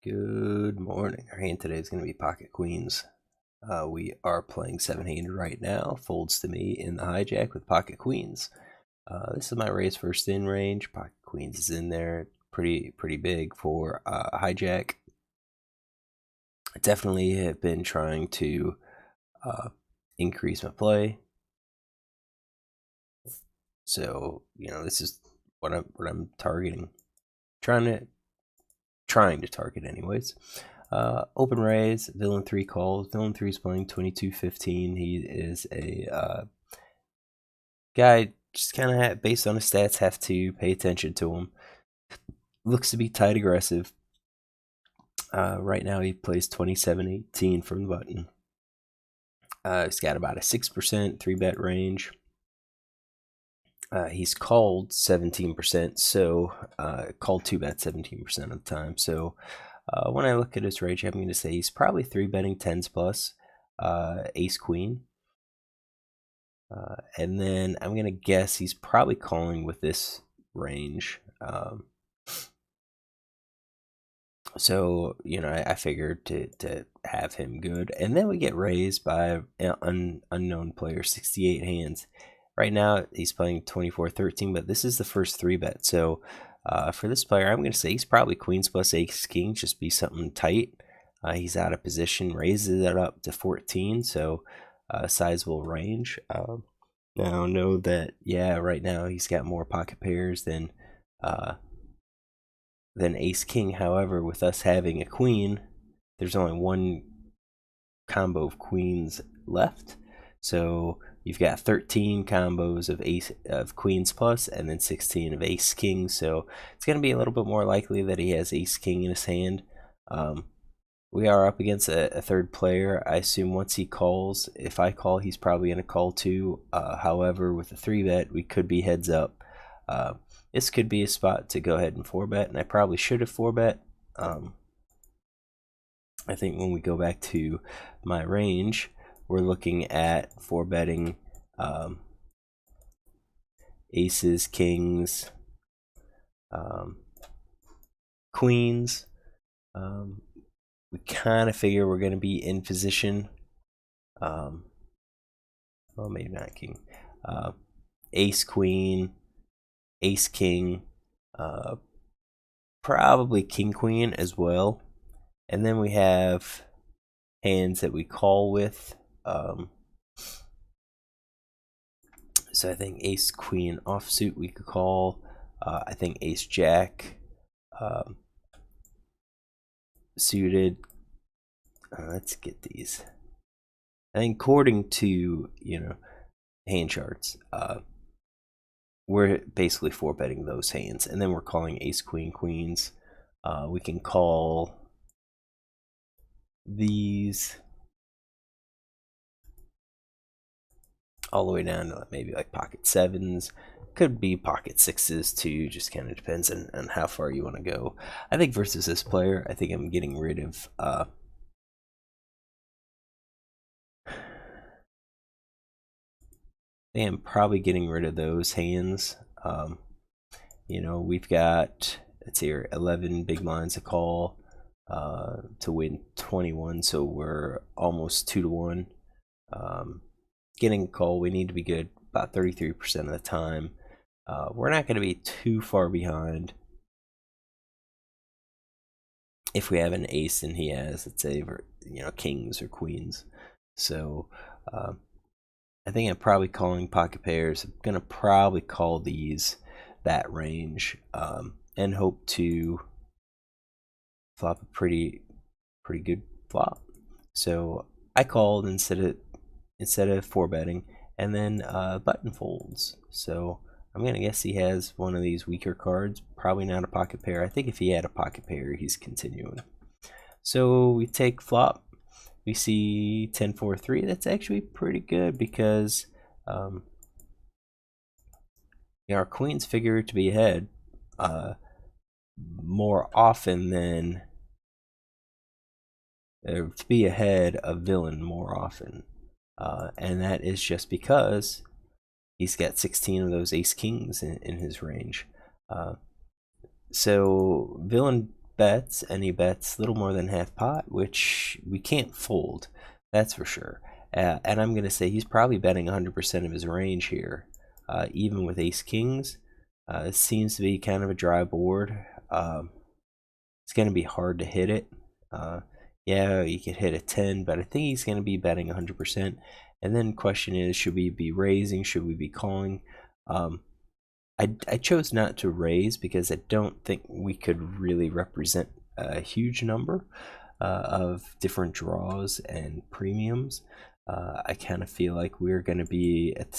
Good morning. Our hand today is going to be pocket queens. We are playing 7-handed right now. Folds to me in the hijack with pocket queens. This is my raise first in range. Pocket queens is in there. Pretty big for hijack. I definitely have been trying to increase my play. So this is what I'm targeting. Trying to target anyways. Open raise, villain 3 calls. Villain 3 is playing 22-15. He is a guy, just kind of based on his stats, have to pay attention to him. Looks to be tight aggressive. Right now he plays 27-18 from the button. He's got about a 6% 3-bet range. He's called 17%, so called 2-bet 17% of the time. So when I look at his range, I'm going to say he's probably 3-betting 10s plus, ace queen. And then I'm going to guess he's probably calling with this range. So, I figured to have him good. And then we get raised by an unknown player, 68 hands. Right now, he's playing 24-13, but this is the first 3-bet. So, for this player, I'm going to say he's probably queens plus ace king, just be something tight. He's out of position, raises it up to 14, so sizable range. Now, know that, right now he's got more pocket pairs than ace king. However, with us having a queen, there's only one combo of queens left. So you've got 13 combos of queens plus, and then 16 of ace king. So it's going to be a little bit more likely that he has ace king in his hand. We are up against a third player. I assume once he calls, if I call, he's probably going to call too. However, with a 3-bet, we could be heads up. This could be a spot to go ahead and 4-bet, and I probably should have 4-bet. I think when we go back to my range, we're looking at 4-betting aces, kings, queens. We kind of figure we're going to be in position. Well, maybe not king. Ace, queen, ace, king, probably king, queen as well. And then we have hands that we call with. So I think ace, queen offsuit we could call. I think ace, jack suited. Let's get these. I think according to hand charts, we're basically 4-betting those hands, and then we're calling ace, queen, queens. We can call these all the way down to maybe like pocket 7s. Could be pocket 6s too, just kind of depends on how far you want to go. I think versus this player, I think I'm getting rid of I am probably getting rid of those hands. We've got, let's see here, 11 big blinds to call to win 21, so we're almost 2-1. Getting a call, we need to be good about 33% of the time. We're not going to be too far behind if we have an ace and he has, let's say, kings or queens. So I think I'm probably calling pocket pairs. I'm going to probably call these that range and hope to flop a pretty good flop. So I called instead of 4-betting, and then button folds. So I'm going to guess he has one of these weaker cards, probably not a pocket pair. I think if he had a pocket pair, he's continuing. So we take flop. We see 10-4-3. That's actually pretty good because our queens figure to be ahead more often than to be ahead of villain more often. And that is just because he's got 16 of those ace kings in his range. So villain bets, and he bets little more than half pot, which we can't fold, that's for sure. And I'm going to say he's probably betting 100% of his range here, even with ace kings. It seems to be kind of a dry board. It's going to be hard to hit it. Yeah, you could hit a 10, but I think he's going to be betting 100%. And then question is, should we be raising? Should we be calling? I chose not to raise because I don't think we could really represent a huge number of different draws and premiums. I kind of feel like we're going to be at the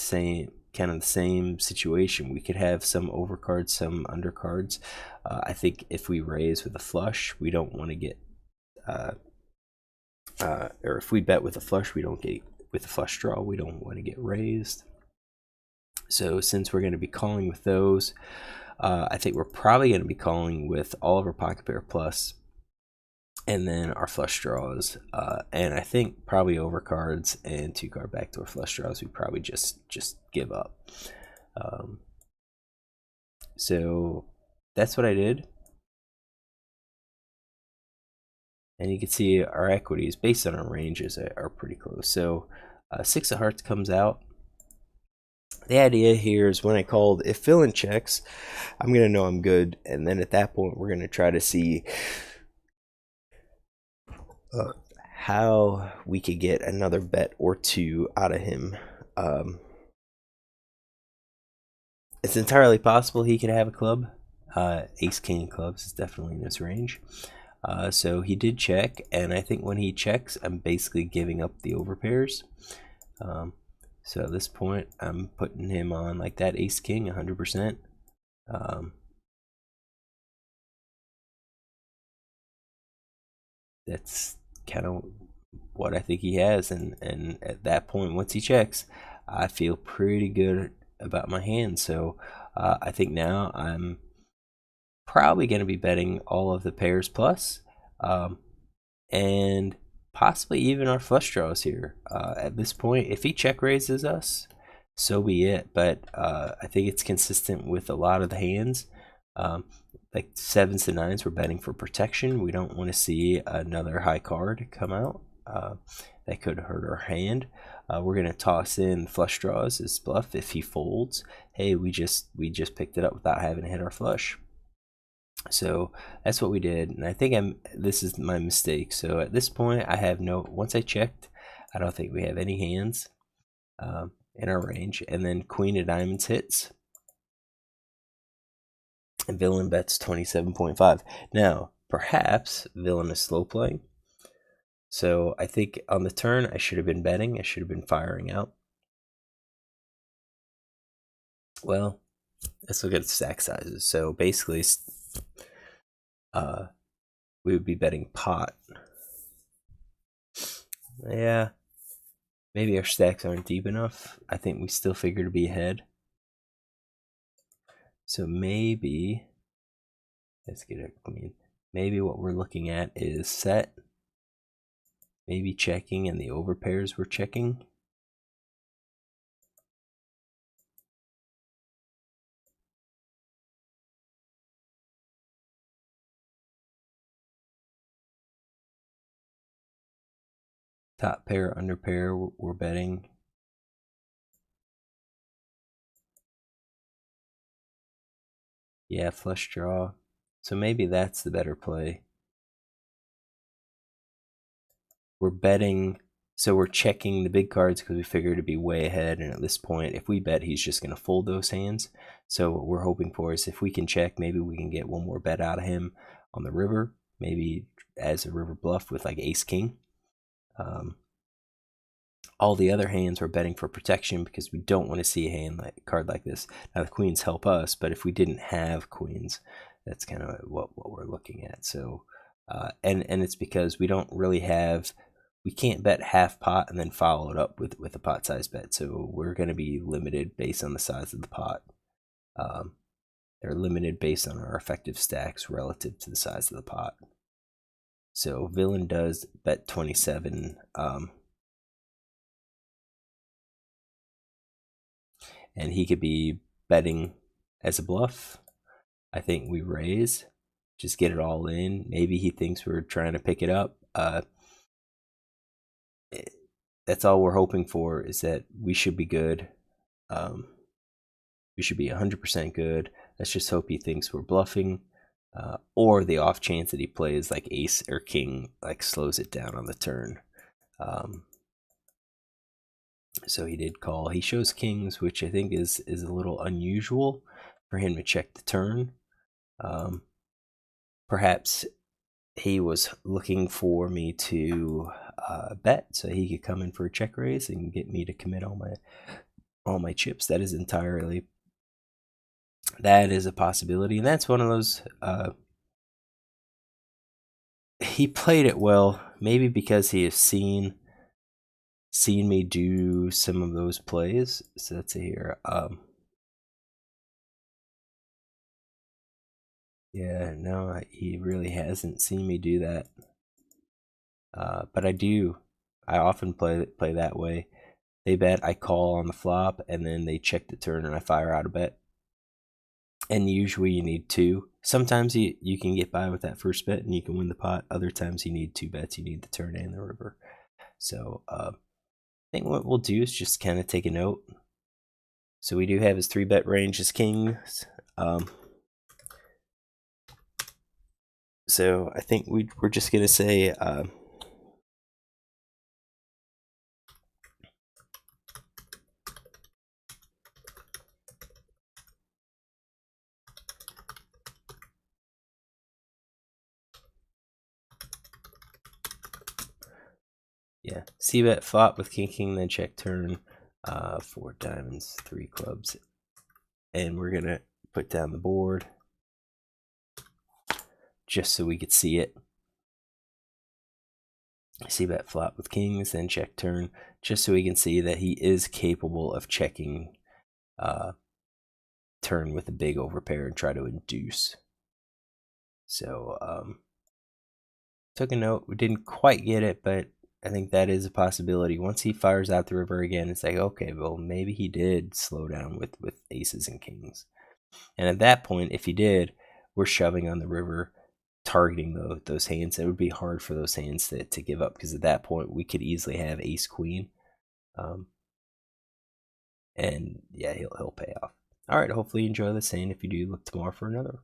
same situation. We could have some overcards, some undercards. I think if we raise with a flush, we don't want to get, or if we bet with a flush, we don't get with a flush draw. We don't want to get raised. So since we're going to be calling with those, I think we're probably going to be calling with all of our pocket pair plus, and then our flush draws, and I think probably overcards and 2-card backdoor flush draws we probably just give up. So that's what I did, and you can see our equities based on our ranges are pretty close. So 6 of hearts comes out. The idea here is when I called, if villain checks, I'm going to know I'm good. And then at that point, we're going to try to see how we could get another bet or two out of him. It's entirely possible he could have a club. Ace king clubs is definitely in his range. So he did check, and I think when he checks, I'm basically giving up the overpairs. So at this point, I'm putting him on like that ace king 100%. That's kind of what I think he has, and at that point, once he checks, I feel pretty good about my hand. So I think now I'm probably going to be betting all of the pairs plus, and possibly even our flush draws here. At this point, if he check raises us, so be it. But I think it's consistent with a lot of the hands. Like 7s to 9s, we're betting for protection. We don't want to see another high card come out. That could hurt our hand. We're gonna toss in flush draws as bluff. If he folds, hey, we just picked it up without having to hit our flush. So that's what we did, and I think this is my mistake. So at this point, I have once I checked, I don't think we have any hands in our range. And then queen of diamonds hits, and villain bets 27.5. Now perhaps villain is slow playing, so I think on the turn I should have been betting. I should have been firing out. Well, let's look at stack sizes. So basically, we would be betting pot. Yeah, maybe our stacks aren't deep enough. I think we still figure to be ahead. So maybe, let's get a queen. Maybe what we're looking at is set, maybe checking, and the overpairs we're checking. Top pair, under pair, we're betting. Yeah, flush draw. So maybe that's the better play. We're betting, so we're checking the big cards because we figure to be way ahead. And at this point, if we bet, he's just going to fold those hands. So what we're hoping for is if we can check, maybe we can get one more bet out of him on the river, maybe as a river bluff with like ace king. All the other hands we're betting for protection because we don't want to see a card like this. Now the queens help us, but if we didn't have queens, that's kind of what we're looking at. So and it's because we don't really have, we can't bet half pot and then follow it up with a pot size bet. So we're going to be limited based on the size of the pot. They're limited based on our effective stacks relative to the size of the pot. So villain does bet 27. And he could be betting as a bluff. I think we raise. just get it all in. Maybe he thinks we're trying to pick it up. That's all we're hoping for, is that we should be good. We should be 100% good. Let's just hope he thinks we're bluffing, or the off chance that he plays like ace or king, like slows it down on the turn. So he did call. He shows kings, which I think is a little unusual for him to check the turn. Perhaps he was looking for me to bet so he could come in for a check raise and get me to commit all my chips. That is a possibility, and that's one of those. He played it well, maybe because he has seen me do some of those plays. So let's see here. Yeah, no, he really hasn't seen me do that. But I often play that way. They bet, I call on the flop, and then they check the turn, and I fire out a bet. And usually you need two. Sometimes you can get by with that first bet and you can win the pot. Other times you need two bets. You need the turn and the river. So I think what we'll do is just kind of take a note. So we do have his 3-bet range as kings. So I think we're just going to say... yeah, c-bet flop with king, then check turn, 4 diamonds, 3 clubs. And we're going to put down the board just so we could see it. C-bet flop with kings, then check turn, just so we can see that he is capable of checking turn with a big overpair and try to induce. So took a note. We didn't quite get it, but I think that is a possibility. Once he fires out the river again, it's like, okay, well, maybe he did slow down with aces and kings. And at that point, if he did, we're shoving on the river, targeting those hands. It would be hard for those hands to give up, because at that point, we could easily have ace-queen. And yeah, he'll pay off. All right, hopefully you enjoy this hand. If you do, look tomorrow for another.